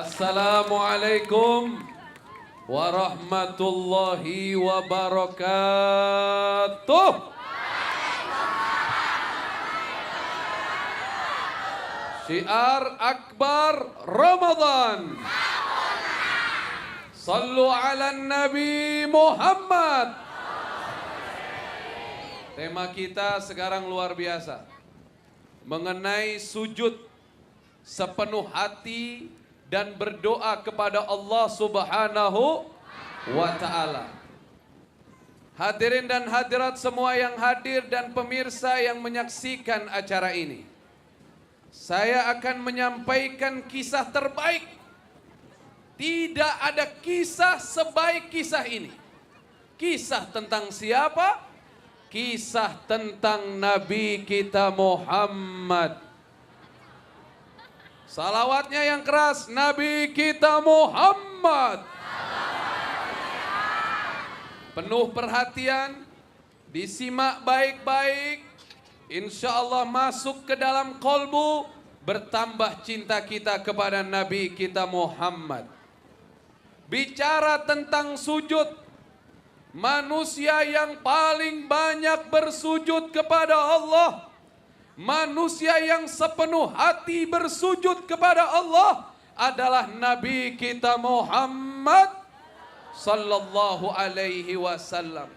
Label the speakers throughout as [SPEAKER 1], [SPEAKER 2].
[SPEAKER 1] Assalamualaikum warahmatullahi wabarakatuh. Syiar Akbar Ramadan. Sallu ala Nabi Muhammad. Tema kita sekarang luar biasa. Mengenai sujud sepenuh hati dan berdoa kepada Allah Subhanahu wa Ta'ala. Hadirin dan hadirat semua yang hadir dan pemirsa yang menyaksikan acara ini, saya akan menyampaikan kisah terbaik. Tidak ada kisah sebaik kisah ini. Kisah tentang siapa? Kisah tentang Nabi kita Muhammad. Salawatnya yang keras, Nabi kita Muhammad. Penuh perhatian, disimak baik-baik. Insya Allah masuk ke dalam kolbu, bertambah cinta kita kepada Nabi kita Muhammad. Bicara tentang sujud, manusia yang paling banyak bersujud kepada Allah, manusia yang sepenuh hati bersujud kepada Allah adalah Nabi kita Muhammad sallallahu alaihi wasallam.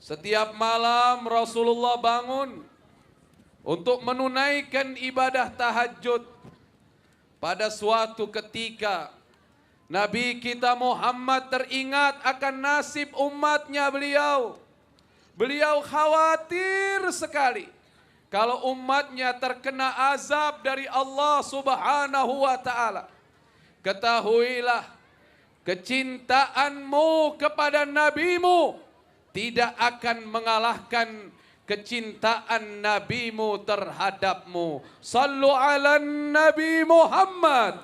[SPEAKER 1] Setiap malam Rasulullah bangun untuk menunaikan ibadah tahajud. Pada suatu ketika Nabi kita Muhammad teringat akan nasib umatnya beliau. Beliau khawatir sekali kalau umatnya terkena azab dari Allah Subhanahu wa Ta'ala. Ketahuilah, kecintaanmu kepada nabimu tidak akan mengalahkan kecintaan nabimu terhadapmu. Sallu ala Nabi Muhammad.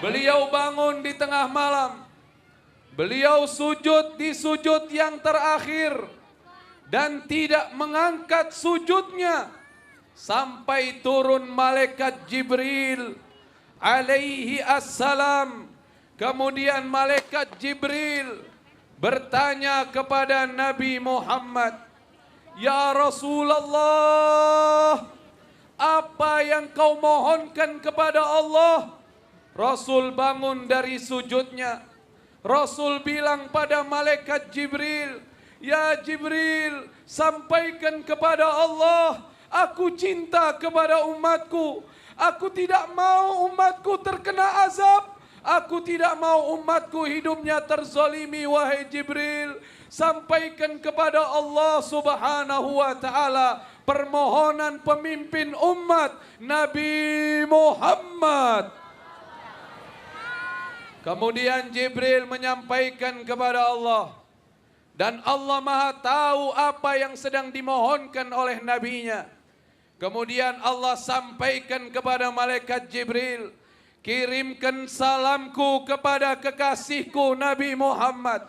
[SPEAKER 1] Beliau bangun di tengah malam. Beliau sujud di sujud yang terakhir. Dan tidak mengangkat sujudnya sampai turun malaikat Jibril alaihi assalam. Kemudian malaikat Jibril bertanya kepada Nabi Muhammad, "Ya Rasulullah, apa yang kau mohonkan kepada Allah?" Rasul bangun dari sujudnya. Rasul bilang pada malaikat Jibril, "Ya Jibril, sampaikan kepada Allah, aku cinta kepada umatku. Aku tidak mau umatku terkena azab. Aku tidak mau umatku hidupnya terzalimi, wahai Jibril. Sampaikan kepada Allah Subhanahu wa Ta'ala permohonan pemimpin umat Nabi Muhammad." Kemudian Jibril menyampaikan kepada Allah. Dan Allah Maha tahu apa yang sedang dimohonkan oleh nabinya. Kemudian Allah sampaikan kepada malaikat Jibril, "Kirimkan salamku kepada kekasihku Nabi Muhammad.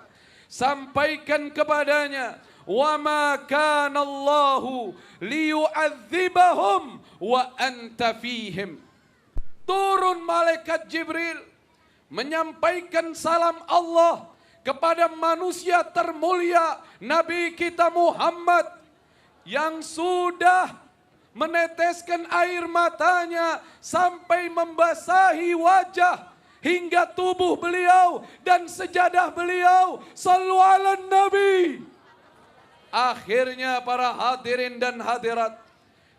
[SPEAKER 1] Sampaikan kepadanya, wa ma kana Allahu liyu'adzibahum wa anta fihim." Turun malaikat Jibril menyampaikan salam Allah kepada manusia termulia Nabi kita Muhammad yang sudah meneteskan air matanya sampai membasahi wajah hingga tubuh beliau dan sejadah beliau. Sallu ala Nabi. Akhirnya para hadirin dan hadirat,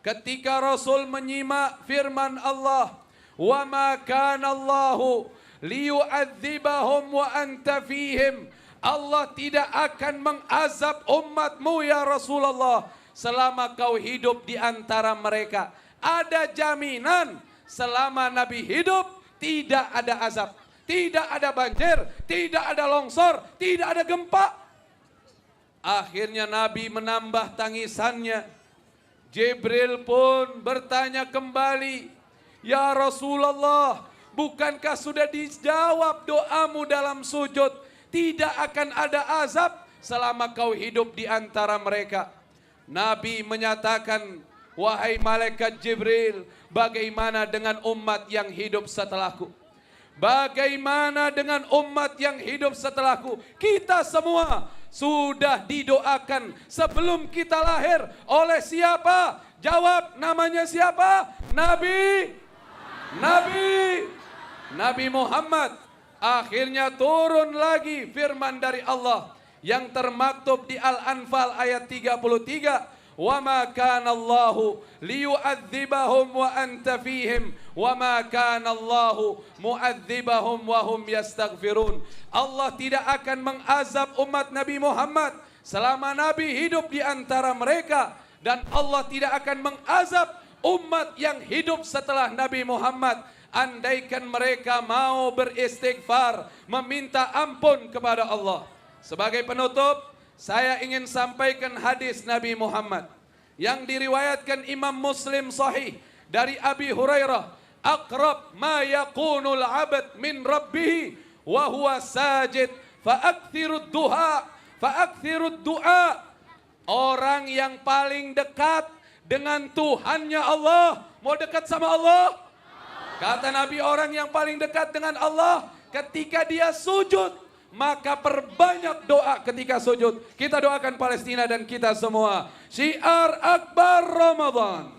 [SPEAKER 1] ketika Rasul menyimak firman Allah, "Wa ma kana Allahu liyu'adzibahum wa anta fihim." Allah tidak akan mengazab umatmu ya Rasulullah selama kau hidup di antara mereka. Ada jaminan selama Nabi hidup tidak ada azab, tidak ada banjir, tidak ada longsor, tidak ada gempa. Akhirnya Nabi menambah tangisannya. Jibril pun bertanya kembali, "Ya Rasulullah, bukankah sudah dijawab doamu dalam sujud? Tidak akan ada azab selama kau hidup di antara mereka." Nabi menyatakan, wahai malaikat Jibril, bagaimana dengan umat yang hidup setelahku? Bagaimana dengan umat yang hidup setelahku? Kita semua sudah didoakan sebelum kita lahir oleh siapa? Jawab, namanya siapa? Nabi Muhammad. Akhirnya turun lagi firman dari Allah yang termaktub di Al-Anfal ayat 33. Wa ma kana Allahu liyu'adzibahum wa anta fihim wa ma kana Allahu mu'adzibahum wa hum yastaghfirun. Allah tidak akan mengazab umat Nabi Muhammad selama Nabi hidup di antara mereka, dan Allah tidak akan mengazab umat yang hidup setelah Nabi Muhammad andaikan mereka mau beristighfar, meminta ampun kepada Allah. Sebagai penutup, saya ingin sampaikan hadis Nabi Muhammad yang diriwayatkan Imam Muslim sahih dari Abi Hurairah, aqrab ma yakunul 'abd min rabbih wa huwa sajid fa'akthirud du'a. Orang yang paling dekat dengan Tuhannya Allah, mau dekat sama Allah? Kata Nabi, orang yang paling dekat dengan Allah ketika dia sujud, maka perbanyak doa ketika sujud. Kita doakan Palestina dan kita semua. Syiar Akbar Ramadan.